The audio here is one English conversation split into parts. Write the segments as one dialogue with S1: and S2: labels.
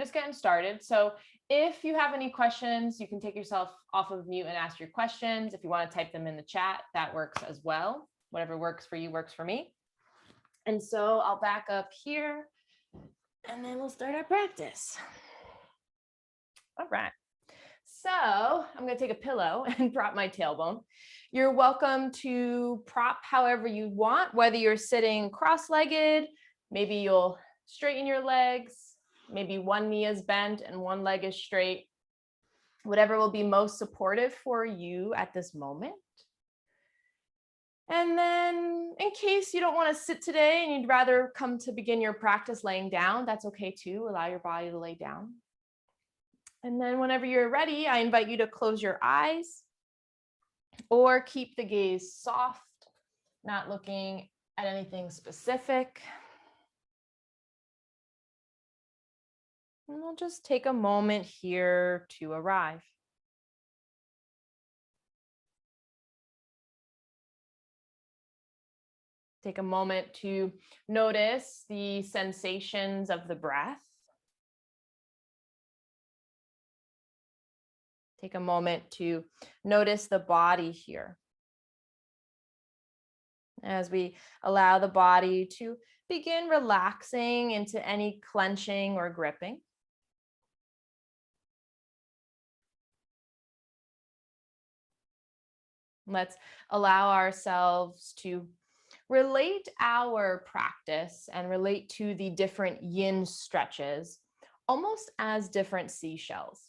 S1: Just getting started. So if you have any questions, you can take yourself off of mute and ask your questions. If you want to type them in the chat, that works as well. Whatever works for you works for me. And so I'll back up here and then we'll start our practice. All right. So I'm going to take a pillow and prop my tailbone. You're welcome to prop however you want, whether you're sitting cross-legged, maybe you'll straighten your legs. Maybe one knee is bent and one leg is straight. Whatever will be most supportive for you at this moment. And then in case you don't want to sit today and you'd rather come to begin your practice laying down, that's okay too. Allow your body to lay down. And then whenever you're ready, I invite you to close your eyes or keep the gaze soft, not looking at anything specific. And we'll just take a moment here to arrive. Take a moment to notice the sensations of the breath. Take a moment to notice the body here. As we allow the body to begin relaxing into any clenching or gripping. Let's allow ourselves to relate our practice and relate to the different yin stretches almost as different seashells.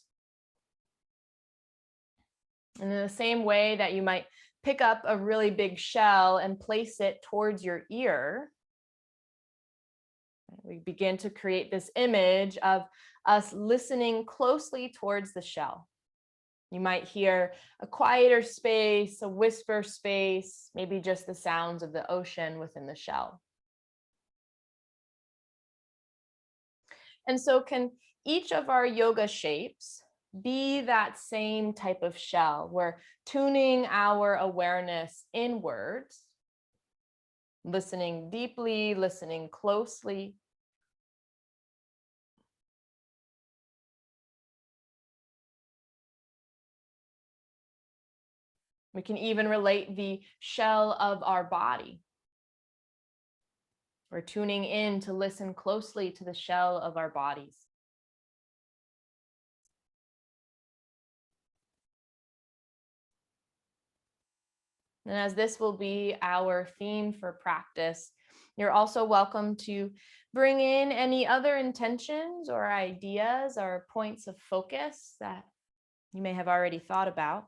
S1: And in the same way that you might pick up a really big shell and place it towards your ear, we begin to create this image of us listening closely towards the shell. You might hear a quieter space, a whisper space, maybe just the sounds of the ocean within the shell. And so can each of our yoga shapes be that same type of shell? We're tuning our awareness inwards, listening deeply, listening closely. We can even relate the shell of our body. We're tuning in to listen closely to the shell of our bodies. And as this will be our theme for practice, you're also welcome to bring in any other intentions or ideas or points of focus that you may have already thought about,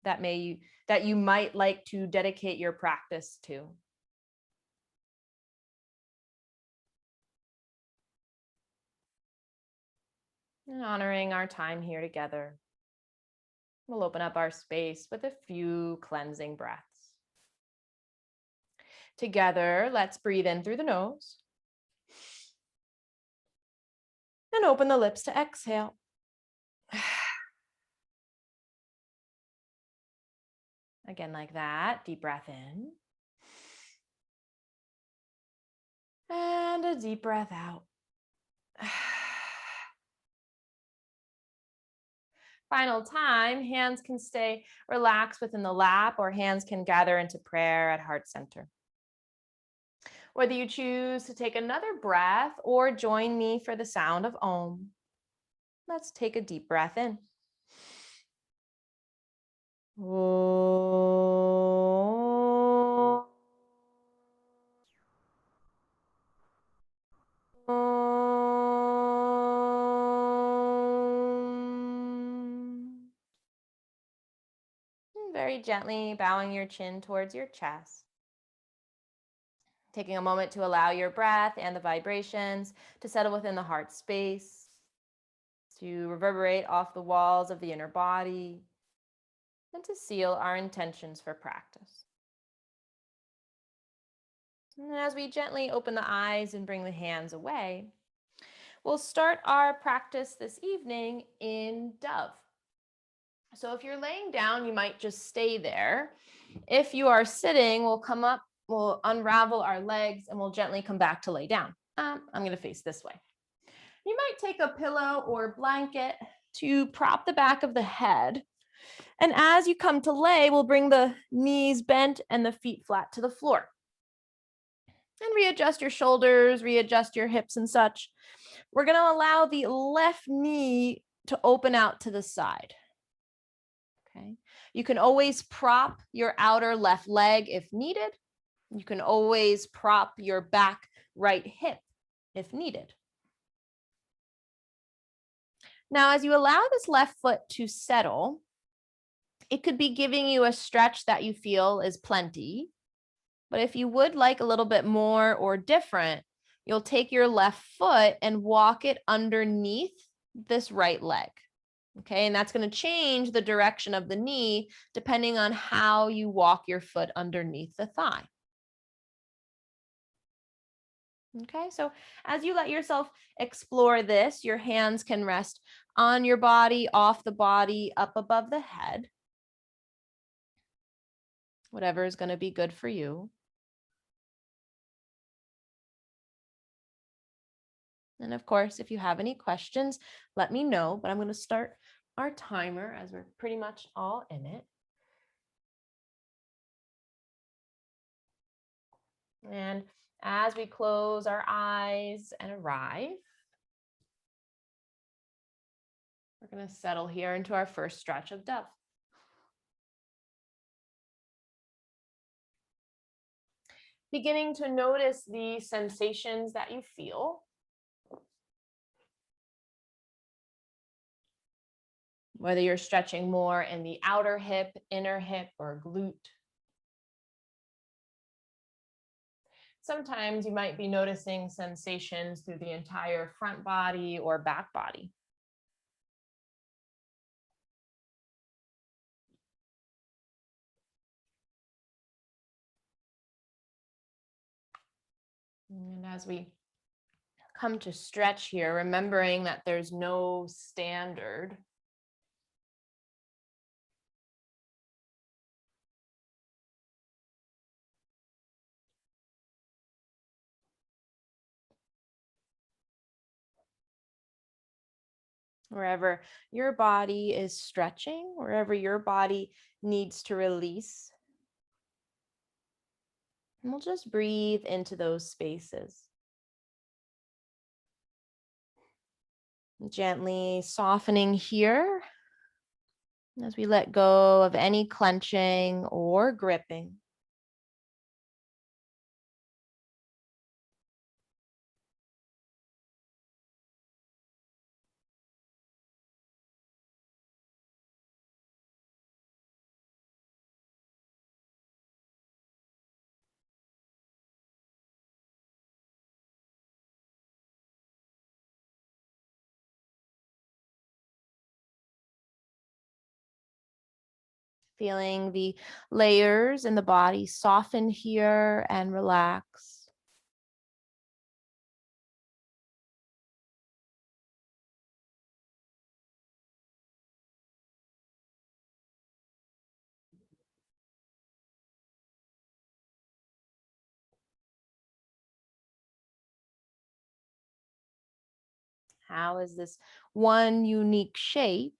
S1: that you might like to dedicate your practice to. And honoring our time here together, we'll open up our space with a few cleansing breaths. Together, let's breathe in through the nose and open the lips to exhale. Again, like that, deep breath in. And a deep breath out. Final time, hands can stay relaxed within the lap or hands can gather into prayer at heart center. Whether you choose to take another breath or join me for the sound of Om, let's take a deep breath in. Om. Very gently bowing your chin towards your chest. Taking a moment to allow your breath and the vibrations to settle within the heart space, to reverberate off the walls of the inner body, and to seal our intentions for practice. And as we gently open the eyes and bring the hands away, we'll start our practice this evening in dove. So if you're laying down, you might just stay there. If you are sitting, we'll come up, we'll unravel our legs, and we'll gently come back to lay down. I'm going to face this way. You might take a pillow or blanket to prop the back of the head. And as you come to lay, we'll bring the knees bent and the feet flat to the floor. And readjust your shoulders, readjust your hips and such. We're going to allow the left knee to open out to the side. Okay. You can always prop your outer left leg if needed. You can always prop your back right hip if needed. Now, as you allow this left foot to settle, it could be giving you a stretch that you feel is plenty. But if you would like a little bit more or different, you'll take your left foot and walk it underneath this right leg. Okay, and that's going to change the direction of the knee depending on how you walk your foot underneath the thigh. Okay, so as you let yourself explore this, your hands can rest on your body, off the body, up above the head. Whatever is going to be good for you. And of course, if you have any questions, let me know, but I'm going to start our timer as we're pretty much all in it. And as we close our eyes and arrive, we're going to settle here into our first stretch of dove. Beginning to notice the sensations that you feel. Whether you're stretching more in the outer hip, inner hip, or glute. Sometimes you might be noticing sensations through the entire front body or back body. And as we come to stretch here, remembering that there's no standard. Wherever your body is stretching, wherever your body needs to release. And we'll just breathe into those spaces. Gently softening here as we let go of any clenching or gripping. Feeling the layers in the body soften here and relax. How is this one unique shape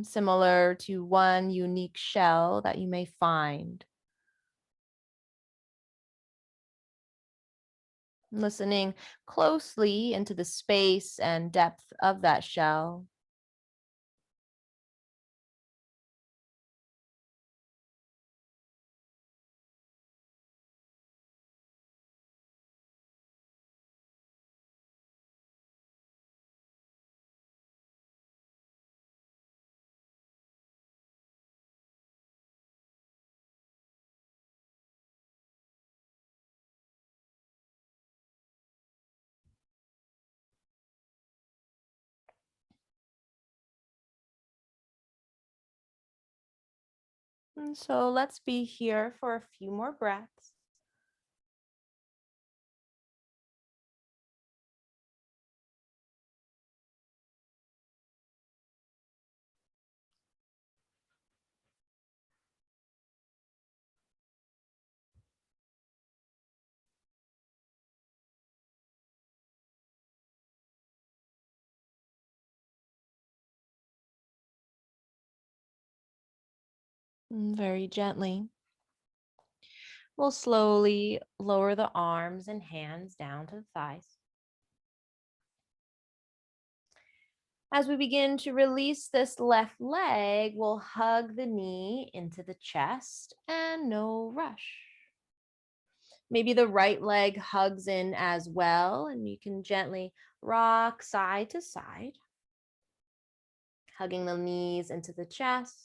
S1: similar to one unique shell that you may find? Listening closely into the space and depth of that shell. And so let's be here for a few more breaths. And very gently, we'll slowly lower the arms and hands down to the thighs. As we begin to release this left leg, we'll hug the knee into the chest and no rush. Maybe the right leg hugs in as well, and you can gently rock side to side, hugging the knees into the chest.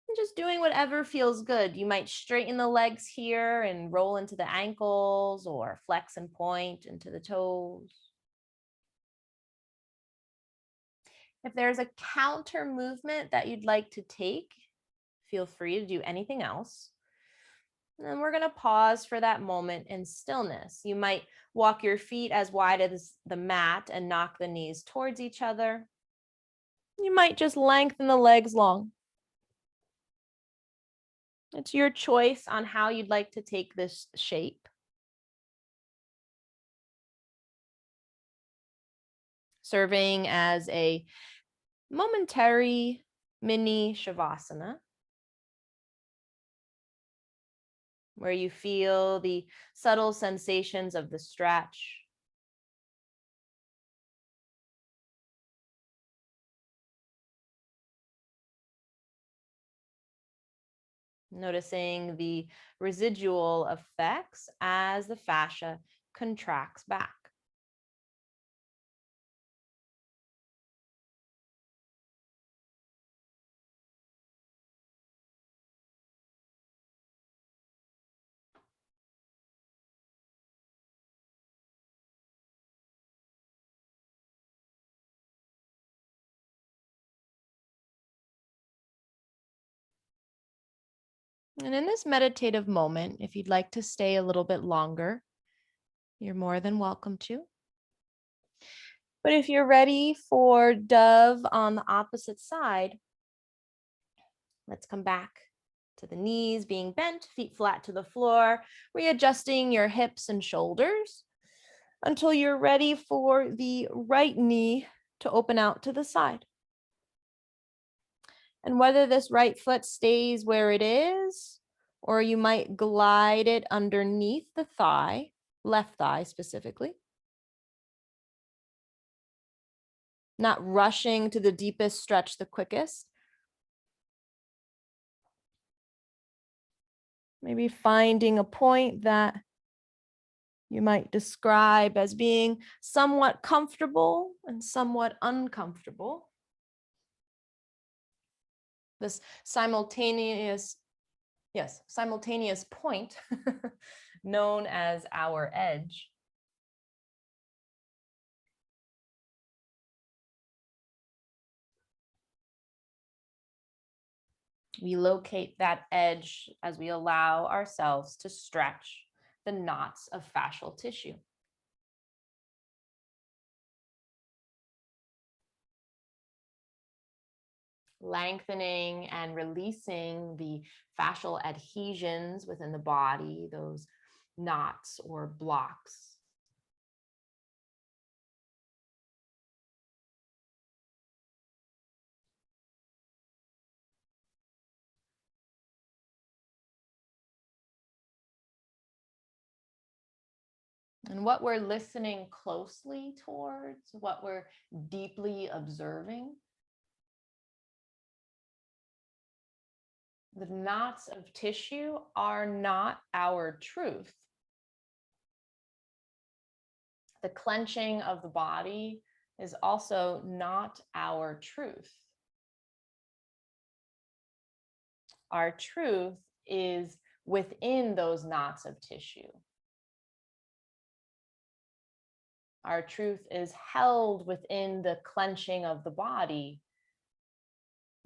S1: And just doing whatever feels good. You might straighten the legs here and roll into the ankles, or flex and point into the toes. If there's a counter movement that you'd like to take, feel free to do anything else. And we're going to pause for that moment in stillness. You might walk your feet as wide as the mat and knock the knees towards each other. You might just lengthen the legs long. It's your choice on how you'd like to take this shape. Serving as a momentary mini Shavasana, where you feel the subtle sensations of the stretch. Noticing the residual effects as the fascia contracts back. And in this meditative moment, if you'd like to stay a little bit longer, you're more than welcome to. But if you're ready for dove on the opposite side, let's come back to the knees being bent, feet flat to the floor, readjusting your hips and shoulders until you're ready for the right knee to open out to the side. And whether this right foot stays where it is, or you might glide it underneath the thigh, left thigh specifically. Not rushing to the deepest stretch the quickest. Maybe finding a point that you might describe as being somewhat comfortable and somewhat uncomfortable. This simultaneous point known as our edge. We locate that edge as we allow ourselves to stretch the knots of fascial tissue. Lengthening and releasing the fascial adhesions within the body, those knots or blocks. And what we're listening closely towards, what we're deeply observing, the knots of tissue are not our truth. The clenching of the body is also not our truth. Our truth is within those knots of tissue. Our truth is held within the clenching of the body.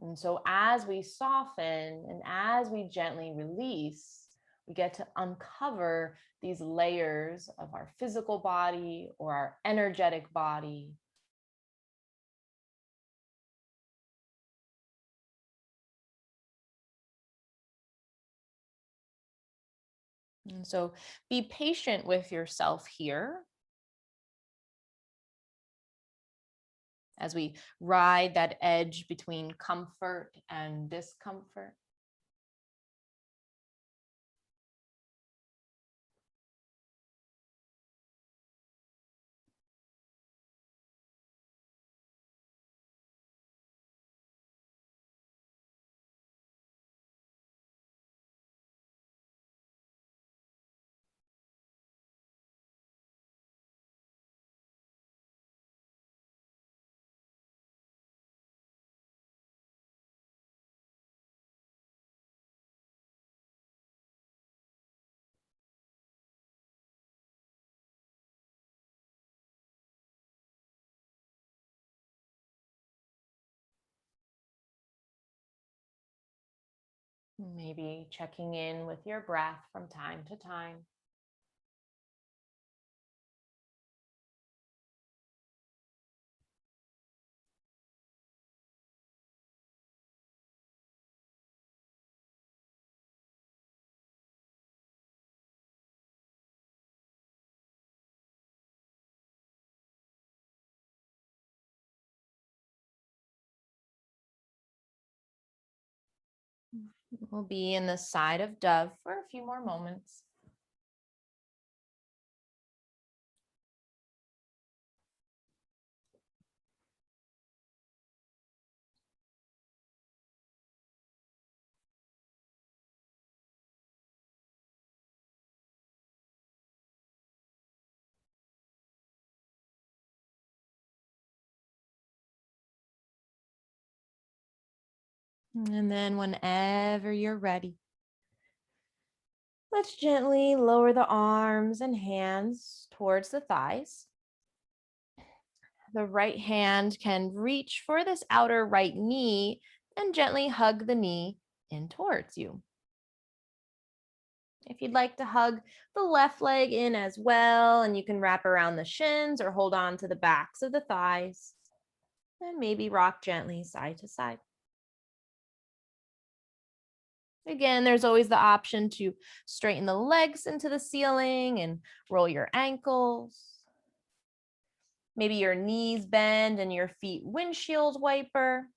S1: And so as we soften and as we gently release, we get to uncover these layers of our physical body or our energetic body. And so be patient with yourself here as we ride that edge between comfort and discomfort. Maybe checking in with your breath from time to time. We'll be in the side of dove for a few more moments. And then whenever you're ready, let's gently lower the arms and hands towards the thighs. The right hand can reach for this outer right knee and gently hug the knee in towards you. If you'd like to hug the left leg in as well, and you can wrap around the shins or hold on to the backs of the thighs, and maybe rock gently side to side. Again, there's always the option to straighten the legs into the ceiling and roll your ankles. Maybe your knees bend and your feet windshield wiper.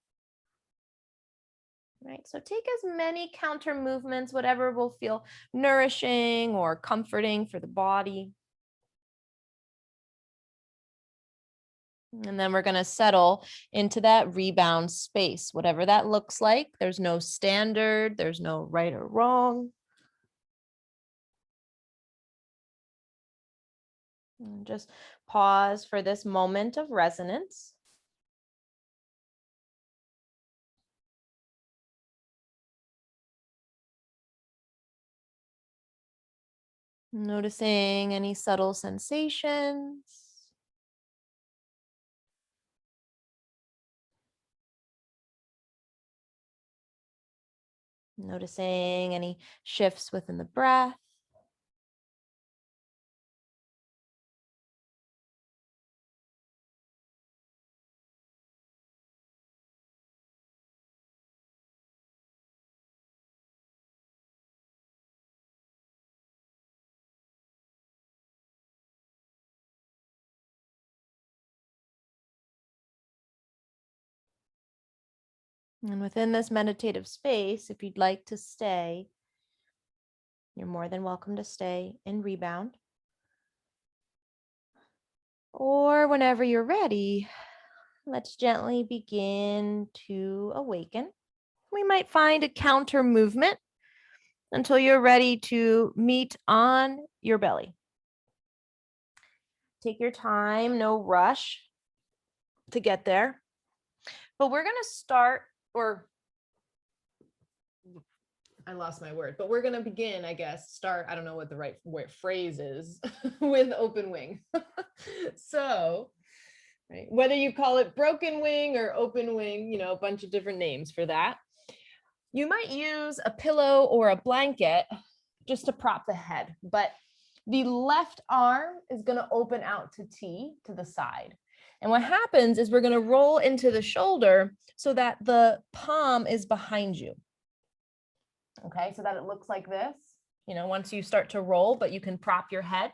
S1: Right, so take as many counter movements, whatever will feel nourishing or comforting for the body. And then we're going to settle into that rebound space, whatever that looks like. There's no standard, there's no right or wrong. And just pause for this moment of resonance. Noticing any subtle sensations. Noticing any shifts within the breath. And within this meditative space, if you'd like to stay, you're more than welcome to stay in rebound. Or whenever you're ready, let's gently begin to awaken. We might find a counter movement until you're ready to meet on your belly. Take your time, no rush to get there. But we're going to start, or I lost my word, but we're going to begin, I guess, I don't know what the right phrase is, with open wing. So, right, whether you call it broken wing or open wing, a bunch of different names for that. You might use a pillow or a blanket just to prop the head, but the left arm is going to open out to T, to the side. And what happens is we're going to roll into the shoulder so that the palm is behind you. Okay, so that it looks like this, once you start to roll, but you can prop your head.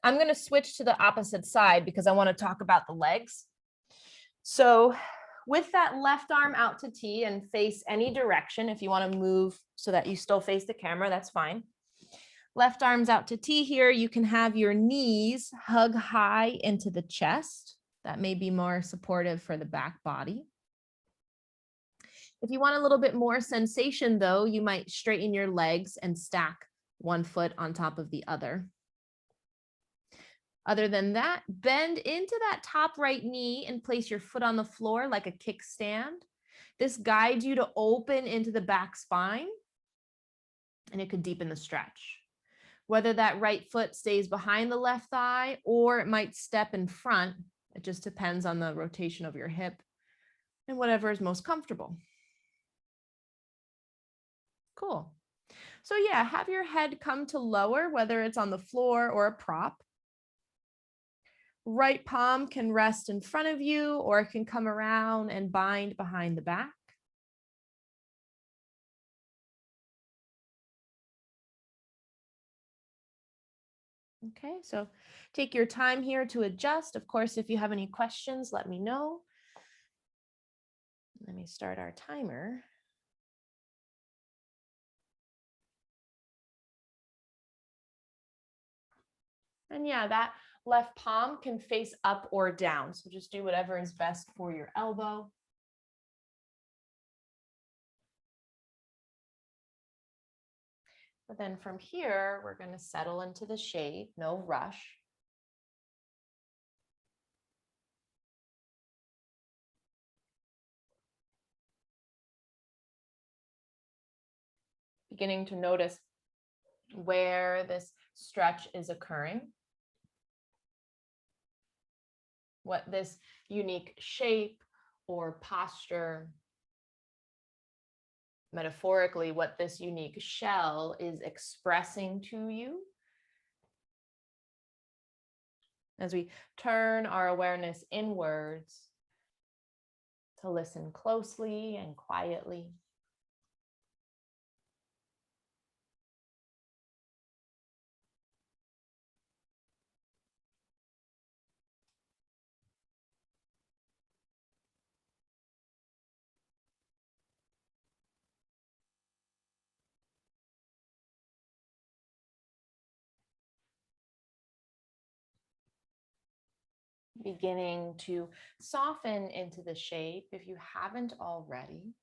S1: I'm going to switch to the opposite side because I want to talk about the legs. So with that left arm out to T and face any direction, if you want to move so that you still face the camera, that's fine. Left arm's out to T here. You can have your knees hug high into the chest. That may be more supportive for the back body. If you want a little bit more sensation though, you might straighten your legs and stack one foot on top of the other. Other than that, bend into that top right knee and place your foot on the floor like a kickstand. This guides you to open into the back spine, and it could deepen the stretch. Whether that right foot stays behind the left thigh or it might step in front, it just depends on the rotation of your hip and whatever is most comfortable. Cool. So yeah, have your head come to lower, whether it's on the floor or a prop. Right palm can rest in front of you or it can come around and bind behind the back. Okay, so take your time here to adjust. Of course, if you have any questions, let me know. Let me start our timer. And yeah, that left palm can face up or down. So just do whatever is best for your elbow. But then from here, we're going to settle into the shape, no rush. Beginning to notice where this stretch is occurring, what this unique shape or posture, metaphorically, what this unique shell is expressing to you. As we turn our awareness inwards to listen closely and quietly. Beginning to soften into the shape if you haven't already.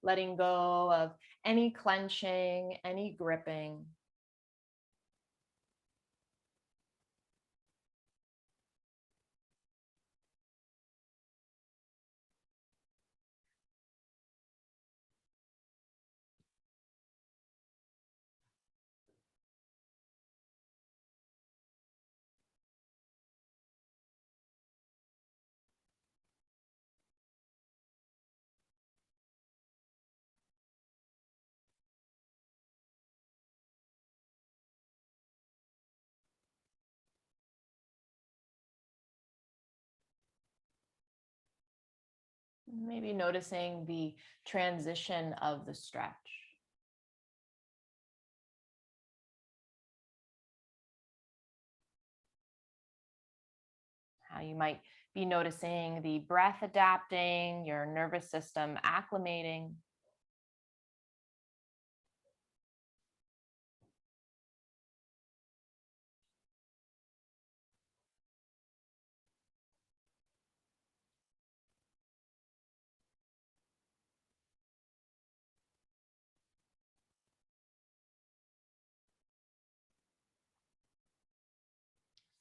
S1: Letting go of any clenching, any gripping. Maybe noticing the transition of the stretch. How you might be noticing the breath adapting, your nervous system acclimating.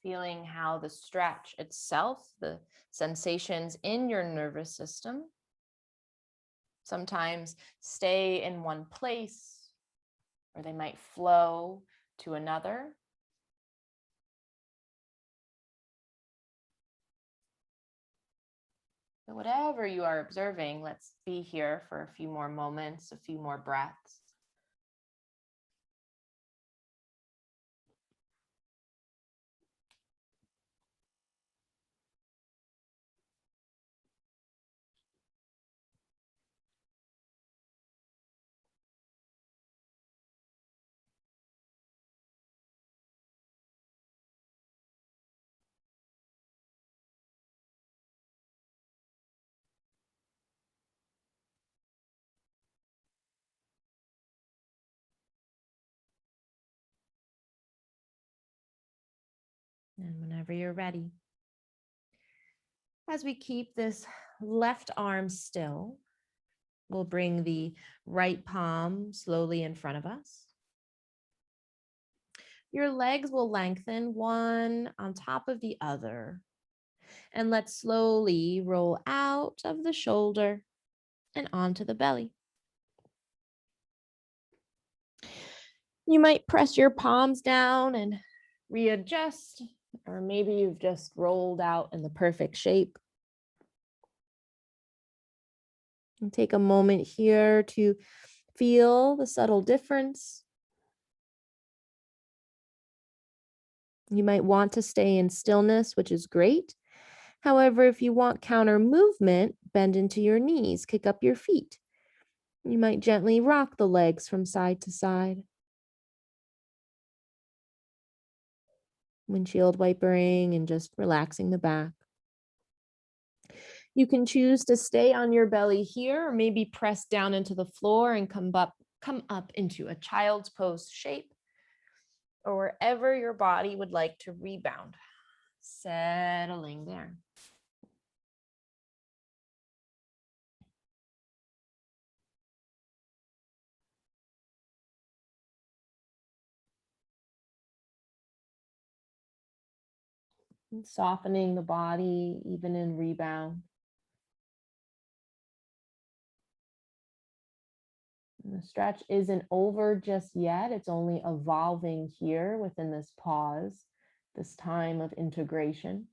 S1: Feeling how the stretch itself, the sensations in your nervous system, sometimes stay in one place or they might flow to another. So whatever you are observing, let's be here for a few more moments, a few more breaths. And whenever you're ready, as we keep this left arm still, we'll bring the right palm slowly in front of us. Your legs will lengthen one on top of the other. And let's slowly roll out of the shoulder and onto the belly. You might press your palms down and readjust, or maybe you've just rolled out in the perfect shape. And take a moment here to feel the subtle difference. You might want to stay in stillness, which is great. However, if you want counter movement, bend into your knees, kick up your feet. You might gently rock the legs from side to side. Windshield wipering and just relaxing the back. You can choose to stay on your belly here, or maybe press down into the floor and come up into a child's pose shape, or wherever your body would like to rebound. Settling there. And softening the body even in rebound. And the stretch isn't over just yet. It's only evolving here within this pause, this time of integration.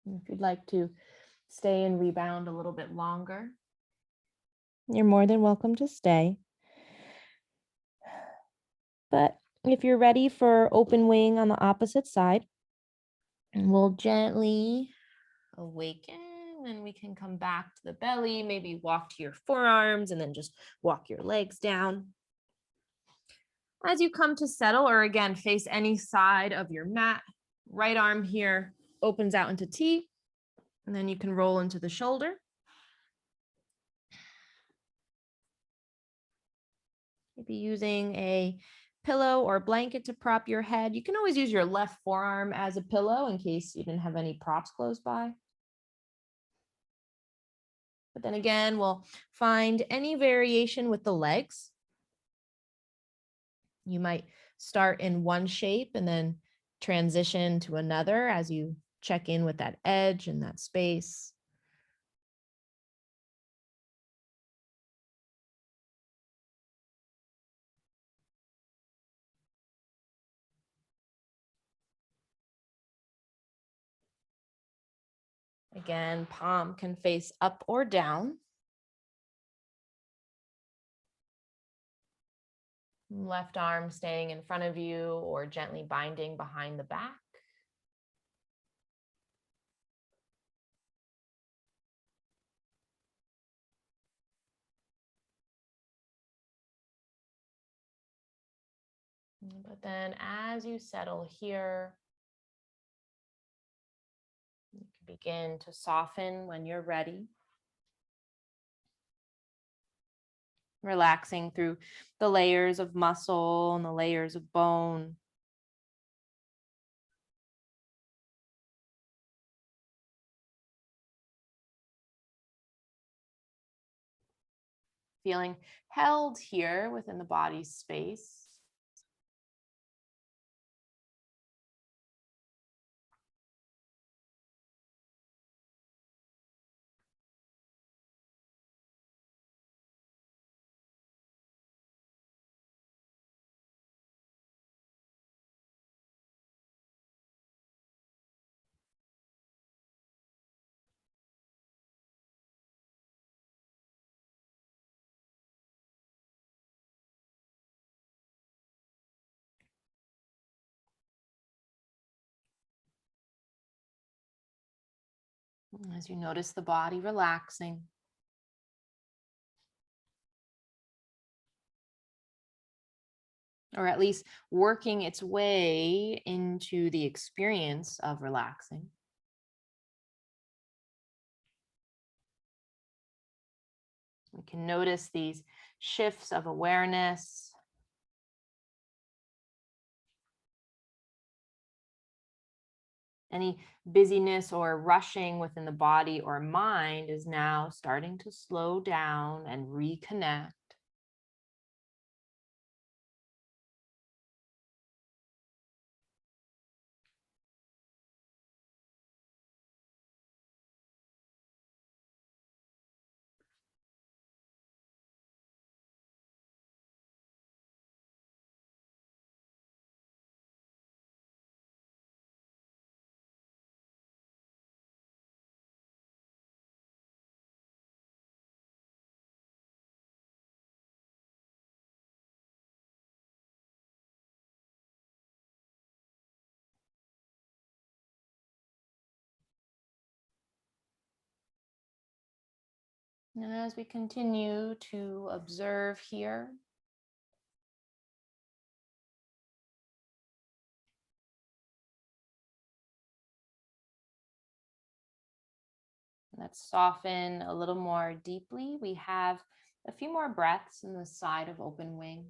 S1: If you'd like to stay and rebound a little bit longer, you're more than welcome to stay. But if you're ready for open wing on the opposite side, we'll gently awaken, and we can come back to the belly, maybe walk to your forearms and then just walk your legs down. As you come to settle, or again, face any side of your mat, right arm here opens out into T, and then you can roll into the shoulder. Maybe using a pillow or blanket to prop your head. You can always use your left forearm as a pillow in case you didn't have any props close by. But then again, we'll find any variation with the legs. You might start in one shape and then transition to another as you check in with that edge and that space. Again, palm can face up or down. Left arm staying in front of you or gently binding behind the back. But then as you settle here, you can begin to soften when you're ready. Relaxing through the layers of muscle and the layers of bone. Feeling held here within the body's space. As you notice the body relaxing. Or at least working its way into the experience of relaxing. We can notice these shifts of awareness. Any busyness or rushing within the body or mind is now starting to slow down and reconnect. And as we continue to observe here, let's soften a little more deeply. We have a few more breaths in the side of open wing.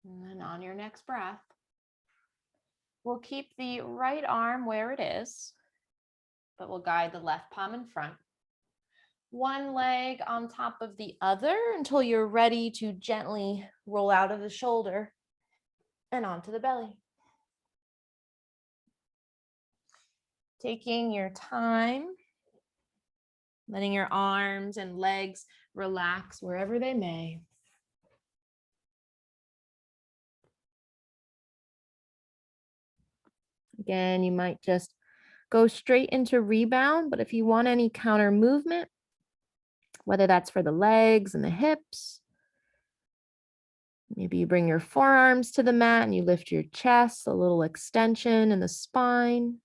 S1: And then on your next breath, we'll keep the right arm where it is, but we'll guide the left palm in front. One leg on top of the other until you're ready to gently roll out of the shoulder and onto the belly. Taking your time, letting your arms and legs relax wherever they may. Again, you might just go straight into rebound, but if you want any counter movement, whether that's for the legs and the hips, maybe you bring your forearms to the mat and you lift your chest, a little extension in the spine.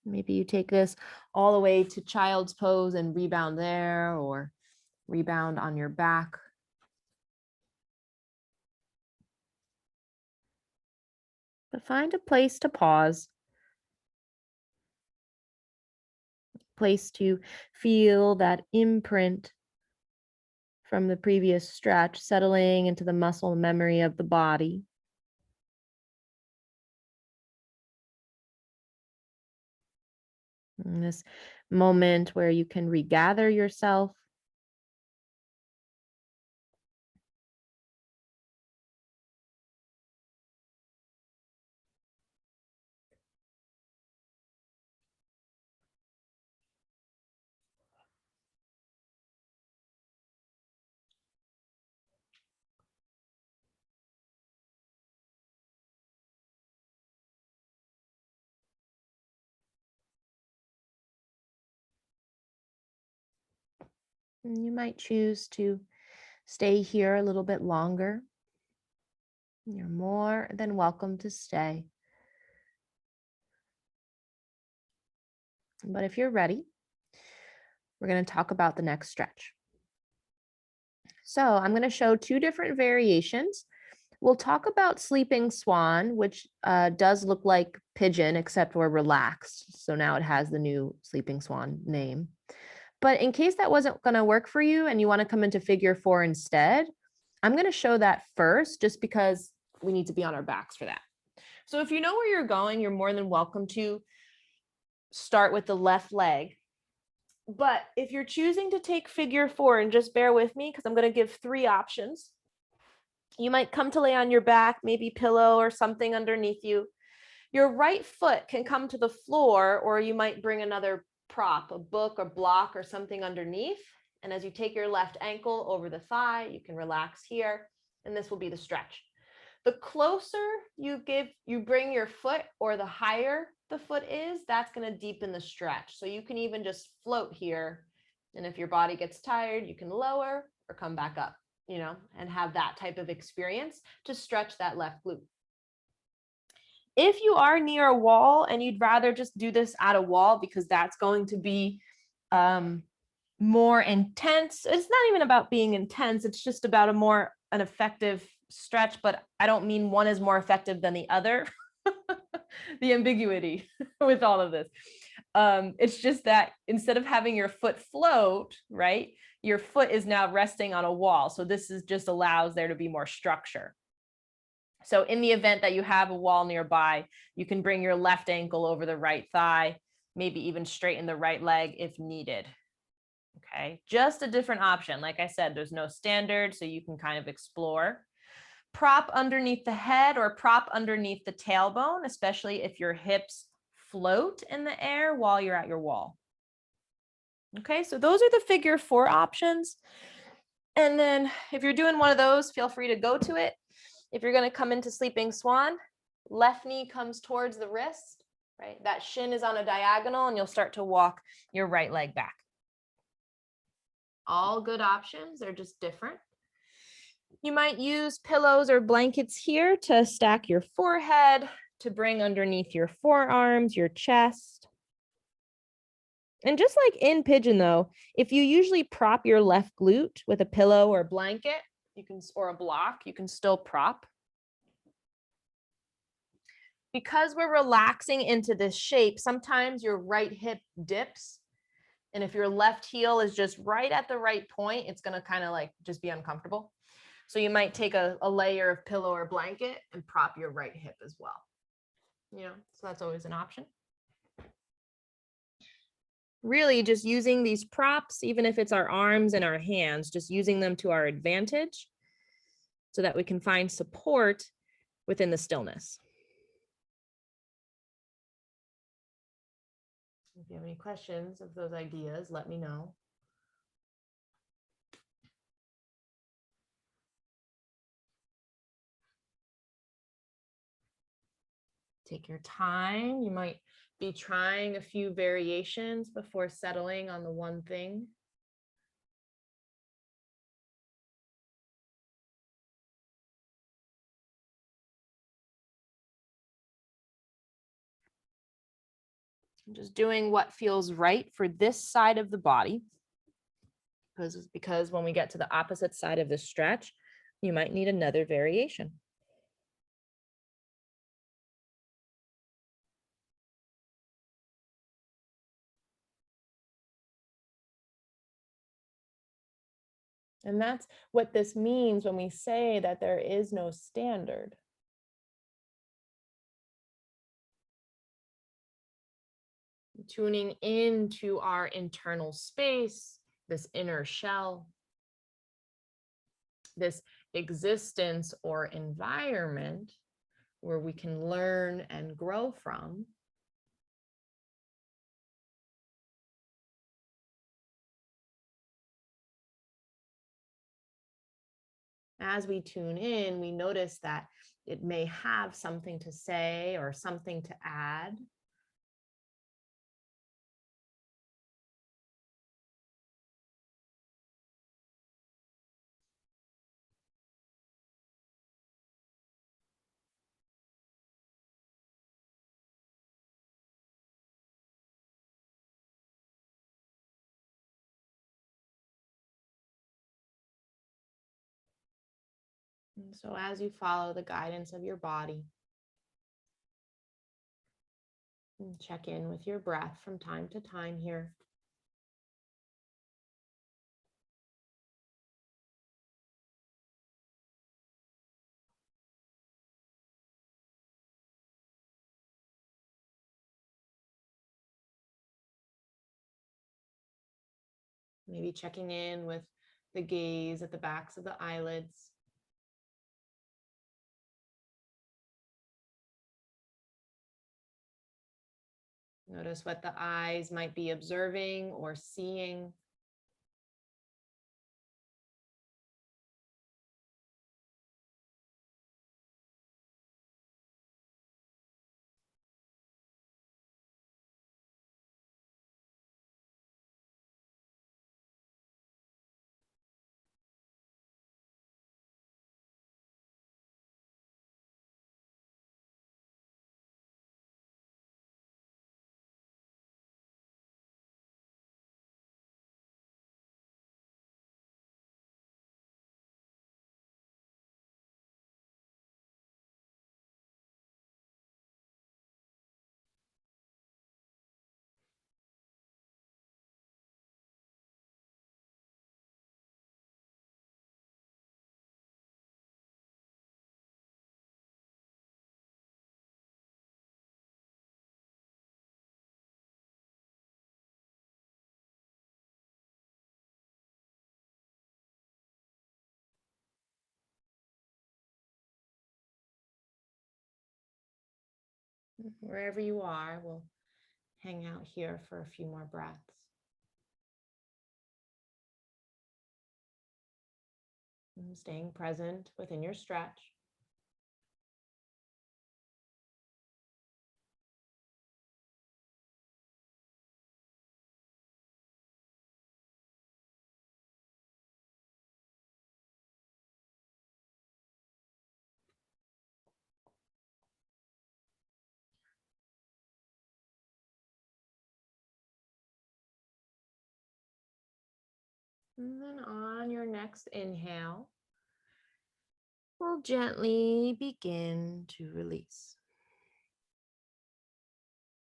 S1: Maybe you take this all the way to child's pose and rebound there, or rebound on your back. But find a place to pause, a place to feel that imprint from the previous stretch settling into the muscle memory of the body. In this moment where you can regather yourself. And you might choose to stay here a little bit longer. You're more than welcome to stay. But if you're ready, we're going to talk about the next stretch. So I'm going to show two different variations. We'll talk about sleeping swan, which does look like pigeon, except we're relaxed. So now it has the new sleeping swan name. But in case that wasn't going to work for you and you want to come into figure 4 instead, I'm going to show that first just because we need to be on our backs for that. So if you know where you're going, you're more than welcome to start with the left leg. But if you're choosing to take figure 4, and just bear with me because I'm going to give 3 options. You might come to lay on your back, maybe pillow or something underneath you. Your right foot can come to the floor, or you might bring another prop, a book or block or something underneath. And as you take your left ankle over the thigh, you can relax here, and this will be the stretch. The closer you bring your foot, or the higher the foot is, that's going to deepen the stretch. So you can even just float here. And if your body gets tired, you can lower or come back up, and have that type of experience to stretch that left glute. If you are near a wall and you'd rather just do this at a wall because that's going to be more intense, it's not even about being intense, it's just about an effective stretch, but I don't mean one is more effective than the other. The ambiguity with all of this. It's just that instead of having your foot float, right, your foot is now resting on a wall. So this just allows there to be more structure. So in the event that you have a wall nearby, you can bring your left ankle over the right thigh, maybe even straighten the right leg if needed. Okay, just a different option. Like I said, there's no standard, so you can kind of explore. Prop underneath the head or prop underneath the tailbone, especially if your hips float in the air while you're at your wall. Okay, so those are the figure 4 options. And then if you're doing one of those, feel free to go to it. If you're going to come into sleeping swan, left knee comes towards the wrist, right? That shin is on a diagonal, and you'll start to walk your right leg back. All good options, they're just different. You might use pillows or blankets here to stack your forehead, to bring underneath your forearms, your chest. And just like in pigeon though, if you usually prop your left glute with a pillow or blanket, or a block, you can still prop. Because we're relaxing into this shape, sometimes your right hip dips. And if your left heel is just right at the right point, it's going to kind of like just be uncomfortable. So you might take a layer of pillow or blanket and prop your right hip as well. So that's always an option. Really just using these props, even if it's our arms and our hands, just using them to our advantage so that we can find support within the stillness. If you have any questions of those ideas, let me know. Take your time. You might be trying a few variations before settling on the one thing. Just doing what feels right for this side of the body. Because when we get to the opposite side of the stretch, you might need another variation. And that's what this means when we say that there is no standard. Tuning into our internal space, this inner shell, this existence or environment where we can learn and grow from. As we tune in, we notice that it may have something to say or something to add. And so as you follow the guidance of your body, and check in with your breath from time to time here. Maybe checking in with the gaze at the backs of the eyelids. Notice what the eyes might be observing or seeing. Wherever you are, we'll hang out here for a few more breaths. And staying present within your stretch. And then on your next inhale, we'll gently begin to release.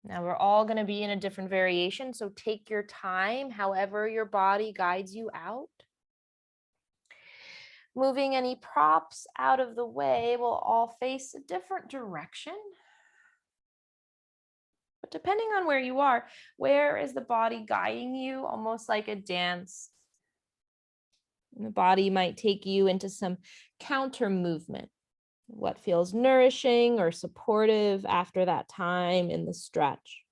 S1: Now we're all going to be in a different variation, so take your time, however your body guides you out. Moving any props out of the way, we'll all face a different direction. But depending on where you are, where is the body guiding you? Almost like a dance. The body might take you into some counter movement. What feels nourishing or supportive after that time in the stretch.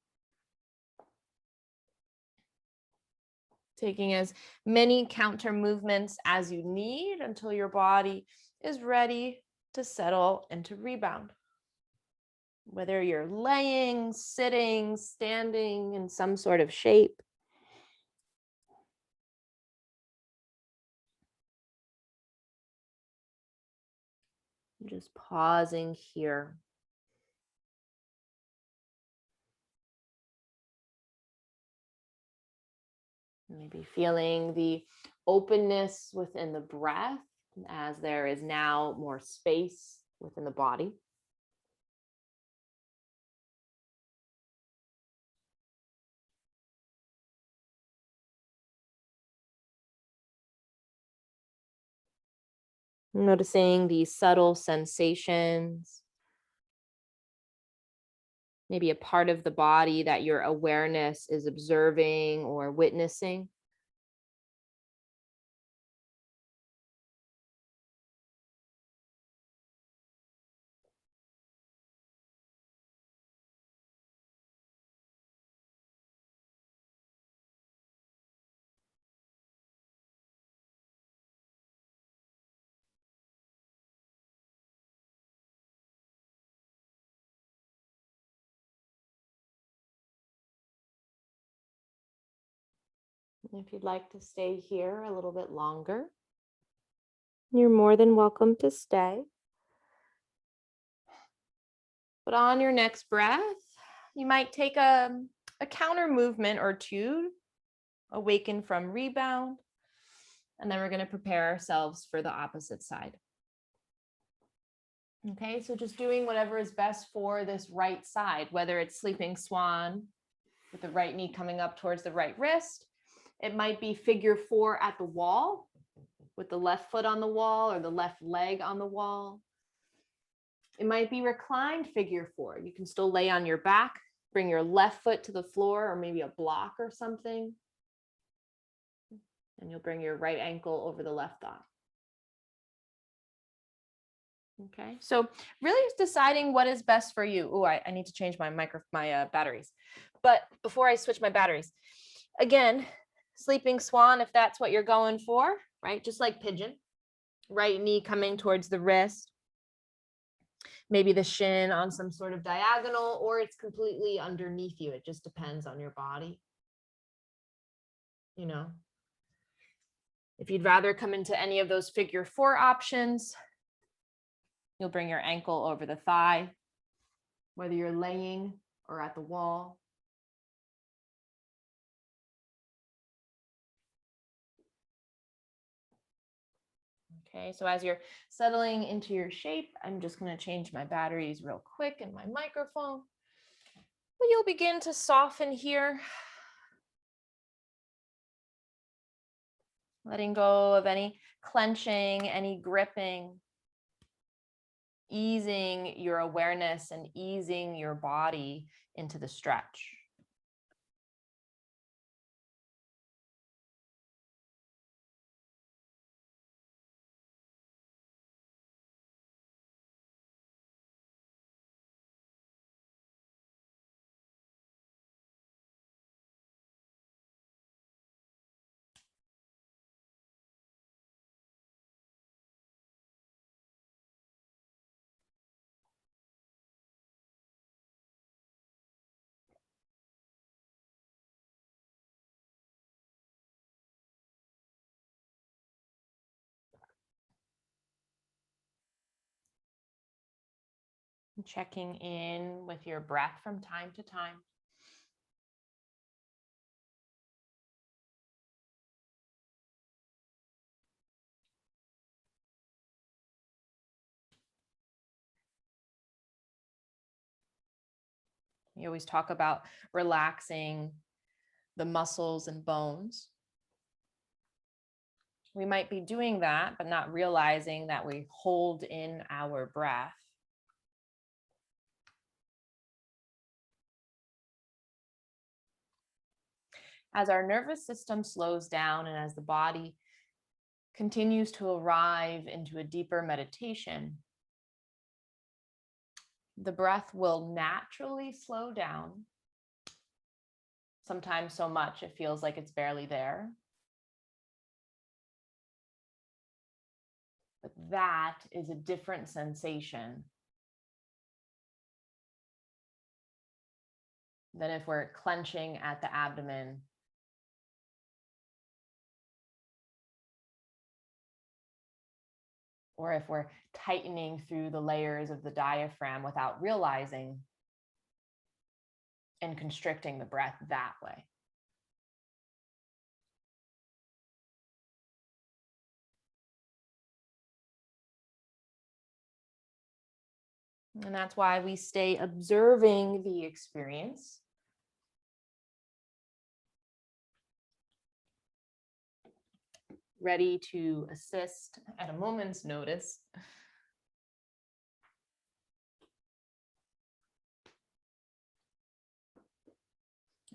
S1: Taking as many counter movements as you need until your body is ready to settle and to rebound. Whether you're laying, sitting, standing in some sort of shape. Just pausing here. Maybe feeling the openness within the breath as there is now more space within the body. Noticing these subtle sensations. Maybe a part of the body that your awareness is observing or witnessing. If you'd like to stay here a little bit longer, you're more than welcome to stay. But on your next breath, you might take a counter movement or two, awaken from rebound, and then we're going to prepare ourselves for the opposite side. Okay, so just doing whatever is best for this right side, whether it's sleeping swan with the right knee coming up towards the right wrist. It might be figure four at the wall with the left foot on the wall or the left leg on the wall. It might be reclined figure four. You can still lay on your back, bring your left foot to the floor or maybe a block or something. And you'll bring your right ankle over the left thigh. Okay, so really deciding what is best for you. Oh, I need to change my batteries. But before I switch my batteries, again, sleeping swan, if that's what you're going for, right? Just like pigeon, right knee coming towards the wrist, maybe the shin on some sort of diagonal, or it's completely underneath you. It just depends on your body. You know, if you'd rather come into any of those figure 4 options, you'll bring your ankle over the thigh, whether you're laying or at the wall. Okay, so as you're settling into your shape, I'm just going to change my batteries real quick in my microphone. But you'll begin to soften here, letting go of any clenching, any gripping, easing your awareness and easing your body into the stretch. Checking in with your breath from time to time. You always talk about relaxing the muscles and bones. We might be doing that, but not realizing that we hold in our breath. As our nervous system slows down and as the body continues to arrive into a deeper meditation, the breath will naturally slow down. Sometimes so much it feels like it's barely there. But that is a different sensation than if we're clenching at the abdomen or if we're tightening through the layers of the diaphragm without realizing and constricting the breath that way. And that's why we stay observing the experience. Ready to assist at a moment's notice.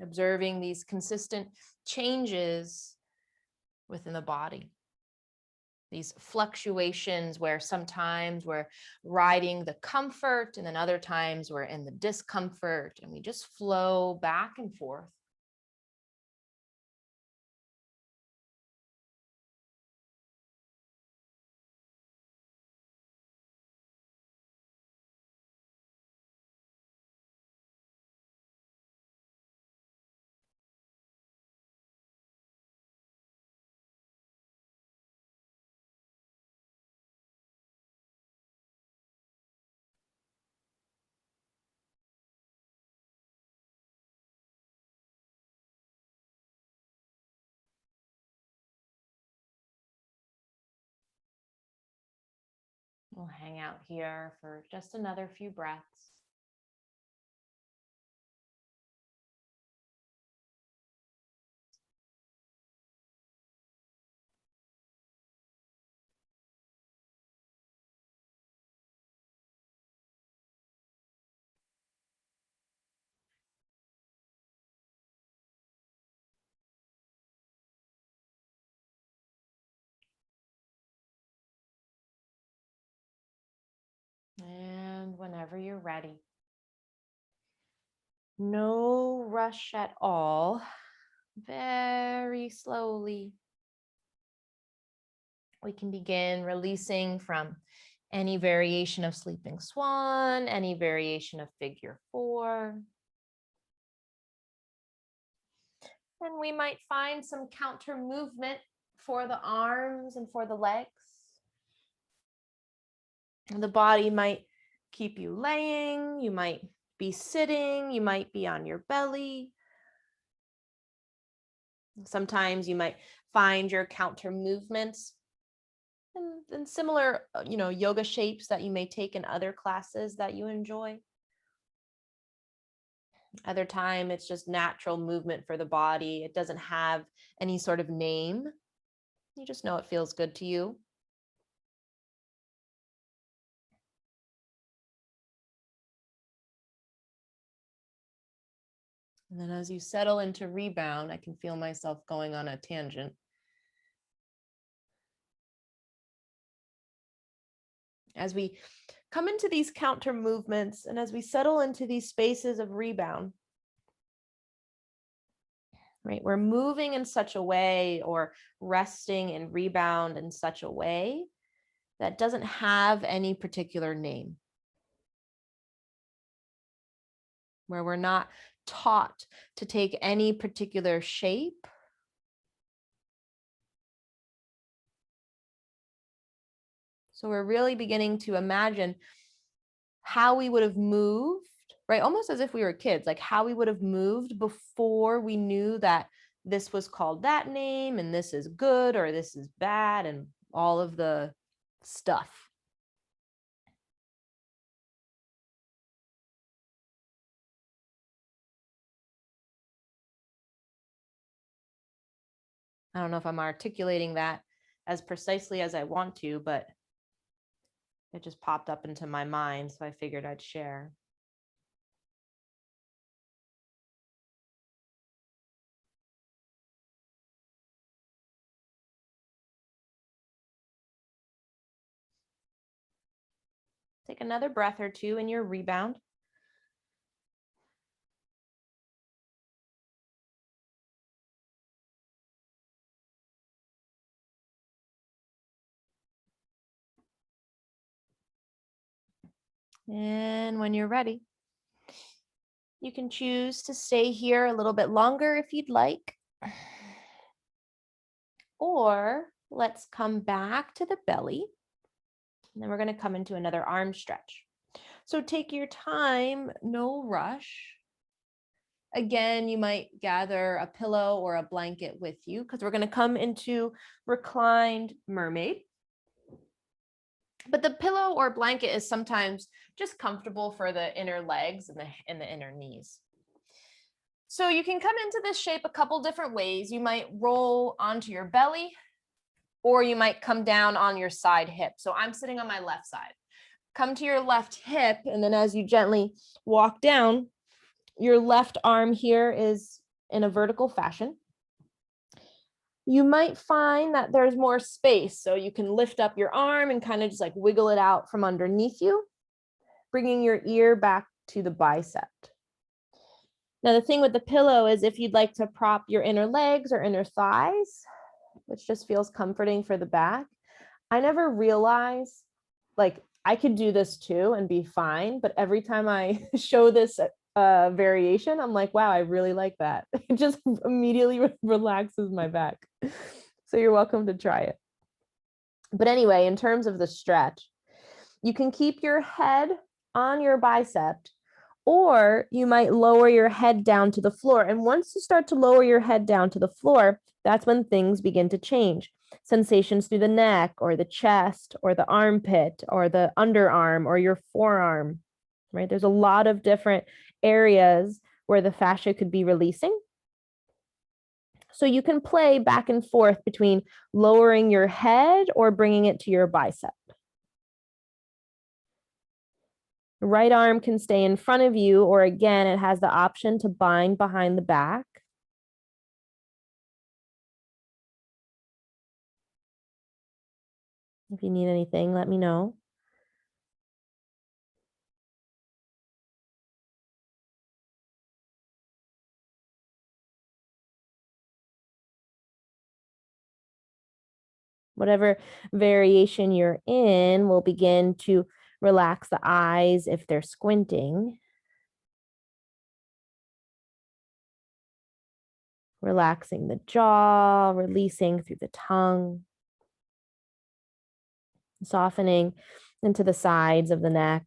S1: Observing these consistent changes within the body. These fluctuations where sometimes we're riding the comfort and then other times we're in the discomfort, and we just flow back and forth. We'll hang out here for just another few breaths. And whenever you're ready, No rush at all. Very slowly, we can begin releasing from any variation of sleeping swan, any variation of figure 4. And we might find some counter movement for the arms and for the legs. The body might keep you laying, you might be sitting, you might be on your belly. Sometimes you might find your counter movements in similar, yoga shapes that you may take in other classes that you enjoy. Other time, it's just natural movement for the body. It doesn't have any sort of name. You just know it feels good to you. And then as you settle into rebound, I can feel myself going on a tangent. As we come into these counter movements and as we settle into these spaces of rebound, right, we're moving in such a way or resting in rebound in such a way that doesn't have any particular name, where we're not taught to take any particular shape. So we're really beginning to imagine how we would have moved, right? Almost as if we were kids, like how we would have moved before we knew that this was called that name and this is good or this is bad and all of the stuff. I don't know if I'm articulating that as precisely as I want to, but it just popped up into my mind, so I figured I'd share. Take another breath or two in your rebound. And when you're ready, you can choose to stay here a little bit longer if you'd like. Or let's come back to the belly. And then we're going to come into another arm stretch. So take your time, no rush. Again, you might gather a pillow or a blanket with you because we're going to come into reclined mermaid. But the pillow or blanket is sometimes just comfortable for the inner legs and the inner knees. So you can come into this shape a couple different ways. You might roll onto your belly, or you might come down on your side hip. So I'm sitting on my left side. Come to your left hip, and then as you gently walk down, your left arm here is in a vertical fashion. You might find that there's more space, so you can lift up your arm and kind of just like wiggle it out from underneath you, bringing your ear back to the bicep. Now, the thing with the pillow is if you'd like to prop your inner legs or inner thighs, which just feels comforting for the back, I never realized, like, I could do this too and be fine, but every time I show this variation, I'm like, wow, I really like that. It just immediately relaxes my back. So you're welcome to try it. But anyway, in terms of the stretch, you can keep your head on your bicep, or you might lower your head down to the floor. And once you start to lower your head down to the floor, that's when things begin to change. Sensations through the neck or the chest or the armpit or the underarm or your forearm, right? There's a lot of different areas where the fascia could be releasing. So you can play back and forth between lowering your head or bringing it to your bicep. Right arm can stay in front of you, or again, it has the option to bind behind the back. If you need anything, let me know.
S2: Whatever variation you're in, we'll begin to relax the eyes if they're squinting. Relaxing the jaw, releasing through the tongue. Softening into the sides of the neck.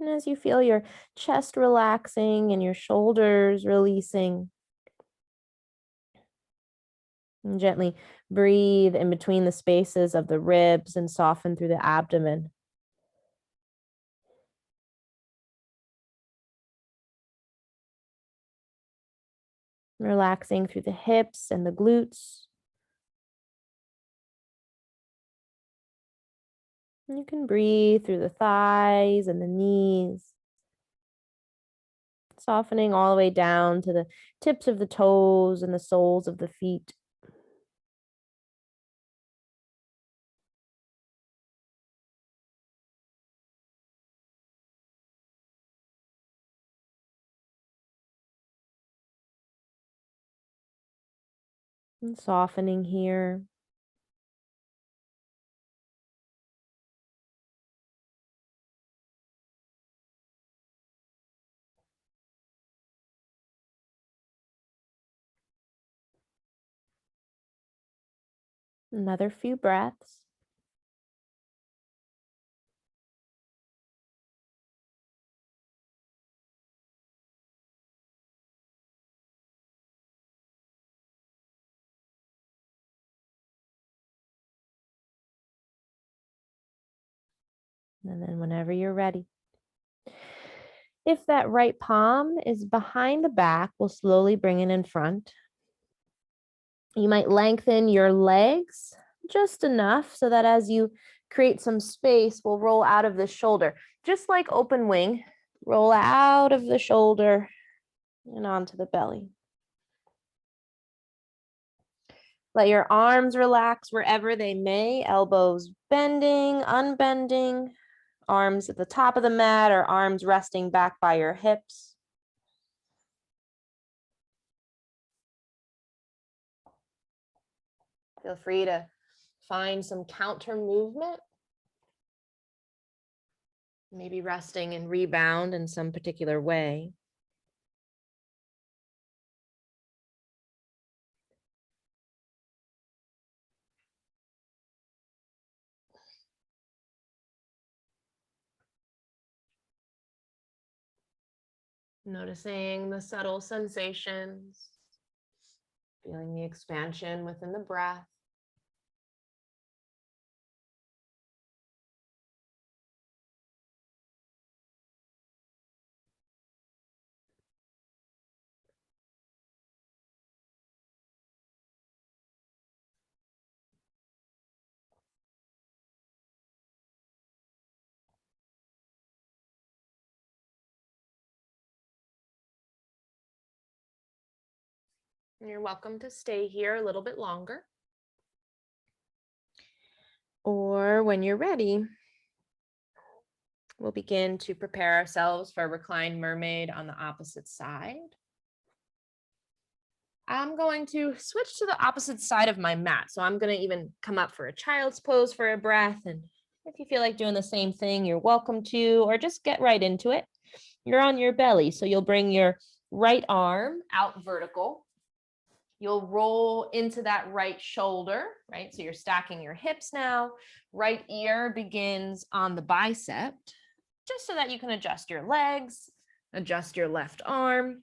S2: And as you feel your chest relaxing and your shoulders releasing, and gently breathe in between the spaces of the ribs and soften through the abdomen. Relaxing through the hips and the glutes. And you can breathe through the thighs and the knees. Softening all the way down to the tips of the toes and the soles of the feet. And softening here. Another few breaths. And then whenever you're ready. If that right palm is behind the back, we'll slowly bring it in front. You might lengthen your legs just enough so that as you create some space, we'll roll out of the shoulder. Just like open wing, roll out of the shoulder and onto the belly. Let your arms relax wherever they may, elbows bending, unbending, arms at the top of the mat or arms resting back by your hips. Feel free to find some counter movement. Maybe resting and rebound in some particular way. Noticing the subtle sensations, feeling the expansion within the breath. You're welcome to stay here a little bit longer. Or when you're ready, we'll begin to prepare ourselves for a reclined mermaid on the opposite side. I'm going to switch to the opposite side of my mat. So I'm going to even come up for a child's pose for a breath. And if you feel like doing the same thing, you're welcome to, or just get right into it. You're on your belly. So you'll bring your right arm out vertical. You'll roll into that right shoulder, right? So you're stacking your hips now. Right ear begins on the bicep, just so that you can adjust your legs, adjust your left arm.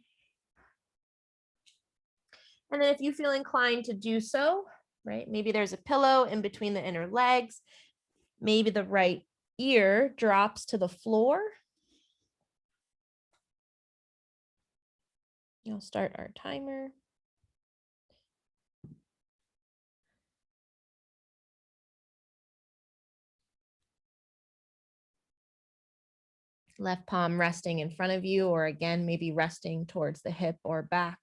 S2: And then if you feel inclined to do so, right? Maybe there's a pillow in between the inner legs. Maybe the right ear drops to the floor. You'll start our timer. Left palm resting in front of you, or again, maybe resting towards the hip or back.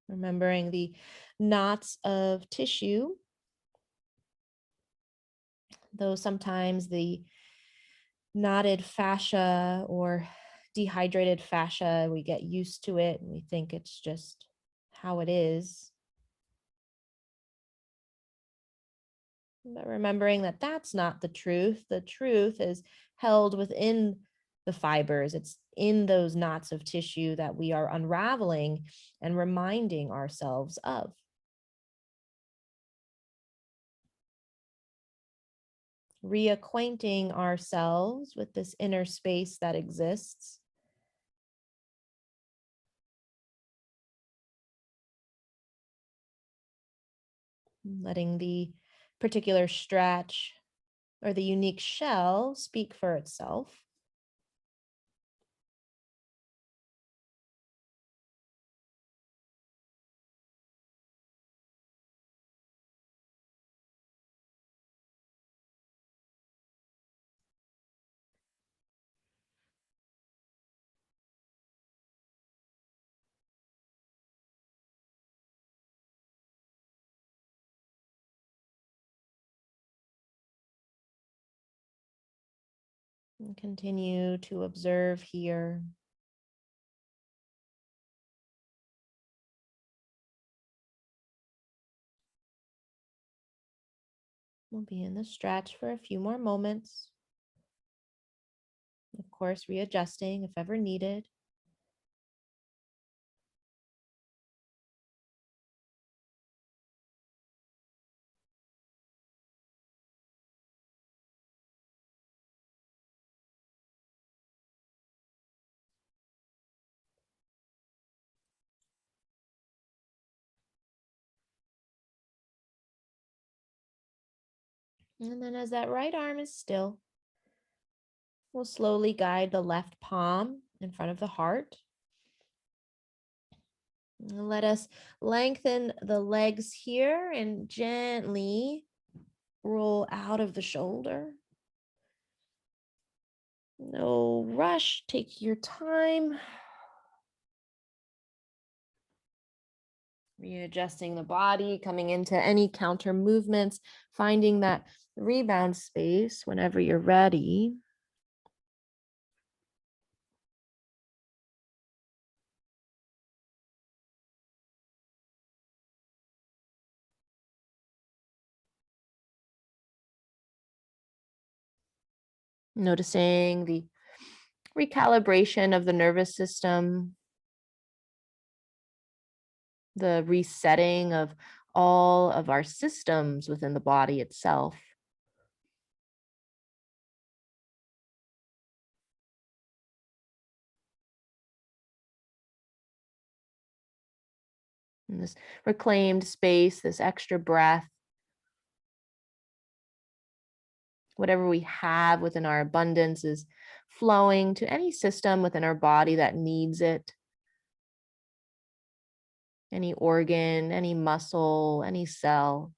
S2: Remembering the knots of tissue, though sometimes the knotted fascia or dehydrated fascia, we get used to it and we think it's just how it is. But remembering that that's not the truth. The truth is held within the fibers. It's in those knots of tissue that we are unraveling and reminding ourselves of. Reacquainting ourselves with this inner space that exists. Letting the particular stretch or the unique shell speak for itself. And continue to observe here. We'll be in the stretch for a few more moments. Of course, readjusting if ever needed. And then as that right arm is still, we'll slowly guide the left palm in front of the heart. And let us lengthen the legs here and gently roll out of the shoulder. No rush, take your time. Readjusting the body, coming into any counter movements, finding that rebound space whenever you're ready. Noticing the recalibration of the nervous system, the resetting of all of our systems within the body itself. And this reclaimed space, this extra breath, whatever we have within our abundance is flowing to any system within our body that needs it. Any organ, any muscle, any cell.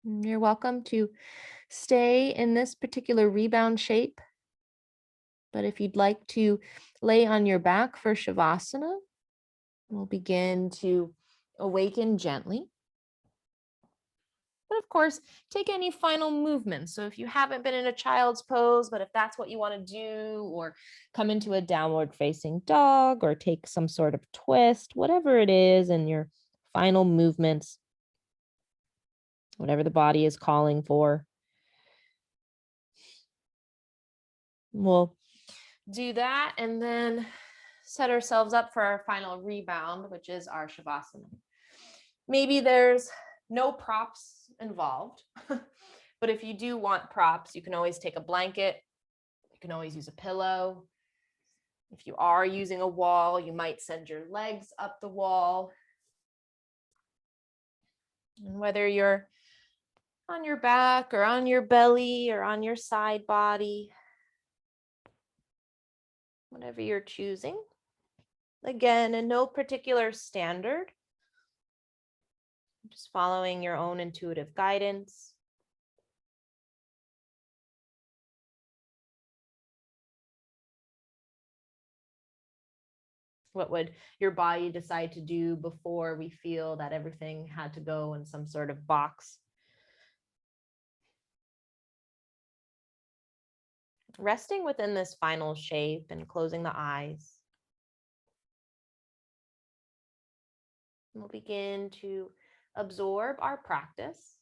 S2: You're welcome to stay in this particular rebound shape. But if you'd like to lay on your back for Shavasana, we'll begin to awaken gently. But of course, take any final movements. So if you haven't been in a child's pose, but if that's what you want to do, or come into a downward facing dog, or take some sort of twist, whatever it is, and your final movements, whatever the body is calling for. We'll do that and then set ourselves up for our final rebound, which is our Shavasana. Maybe there's no props involved, but if you do want props, you can always take a blanket. You can always use a pillow. If you are using a wall, you might send your legs up the wall. And whether you're on your back or on your belly or on your side body, whatever you're choosing. Again, in no particular standard, Just following your own intuitive guidance. What would your body decide to do before we feel that everything had to go in some sort of box? Resting within this final shape and closing the eyes. We'll begin to absorb our practice,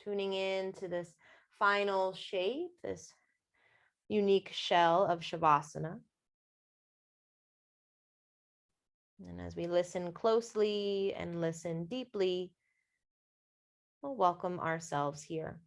S2: tuning in to this final shape, this unique shell of Shavasana. And as we listen closely and listen deeply, we'll welcome ourselves here.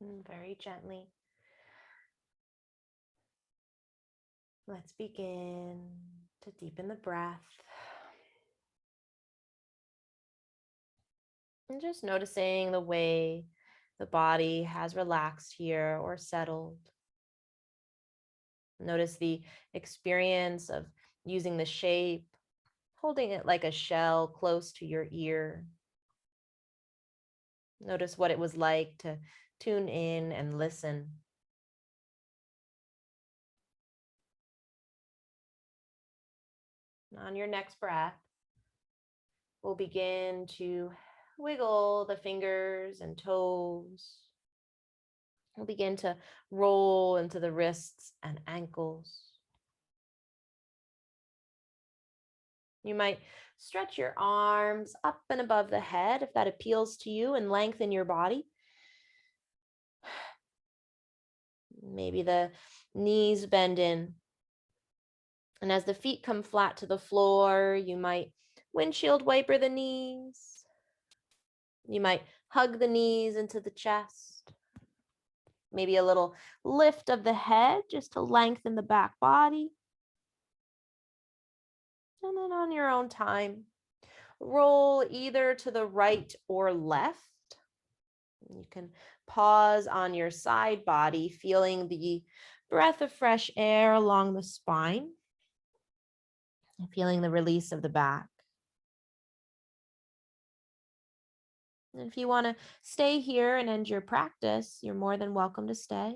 S2: And very gently, let's begin to deepen the breath. And just noticing the way the body has relaxed here or settled. Notice the experience of using the shape, holding it like a shell close to your ear. Notice what it was like to tune in and listen. On your next breath, we'll begin to wiggle the fingers and toes. We'll begin to roll into the wrists and ankles. You might stretch your arms up and above the head if that appeals to you, and lengthen your body. Maybe the knees bend in. And as the feet come flat to the floor, you might windshield wiper the knees. You might hug the knees into the chest. Maybe a little lift of the head just to lengthen the back body. And then on your own time, roll either to the right or left. You can pause on your side body, feeling the breath of fresh air along the spine, and feeling the release of the back. And if you want to stay here and end your practice, you're more than welcome to stay.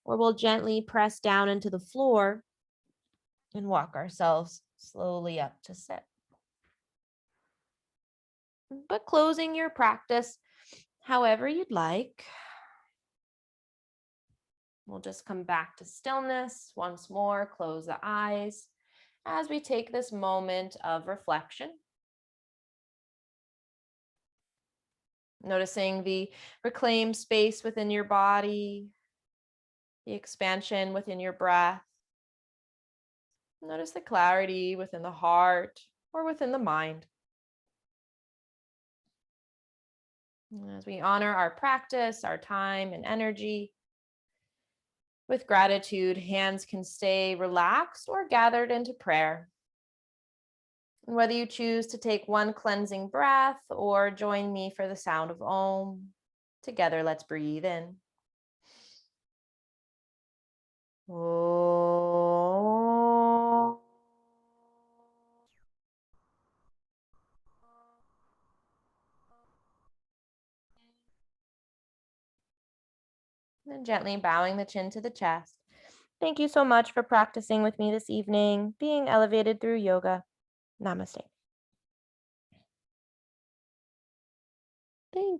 S2: Or we'll gently press down into the floor and walk ourselves slowly up to sit. But closing your practice however you'd like. We'll just come back to stillness once more, close the eyes as we take this moment of reflection. Noticing the reclaimed space within your body, the expansion within your breath. Notice the clarity within the heart or within the mind. As we honor our practice, our time and energy, with gratitude, hands can stay relaxed or gathered into prayer. And whether you choose to take one cleansing breath or join me for the sound of Om, together let's breathe in. Om. And gently bowing the chin to the chest. Thank you so much for practicing with me this evening, being elevated through yoga. Namaste.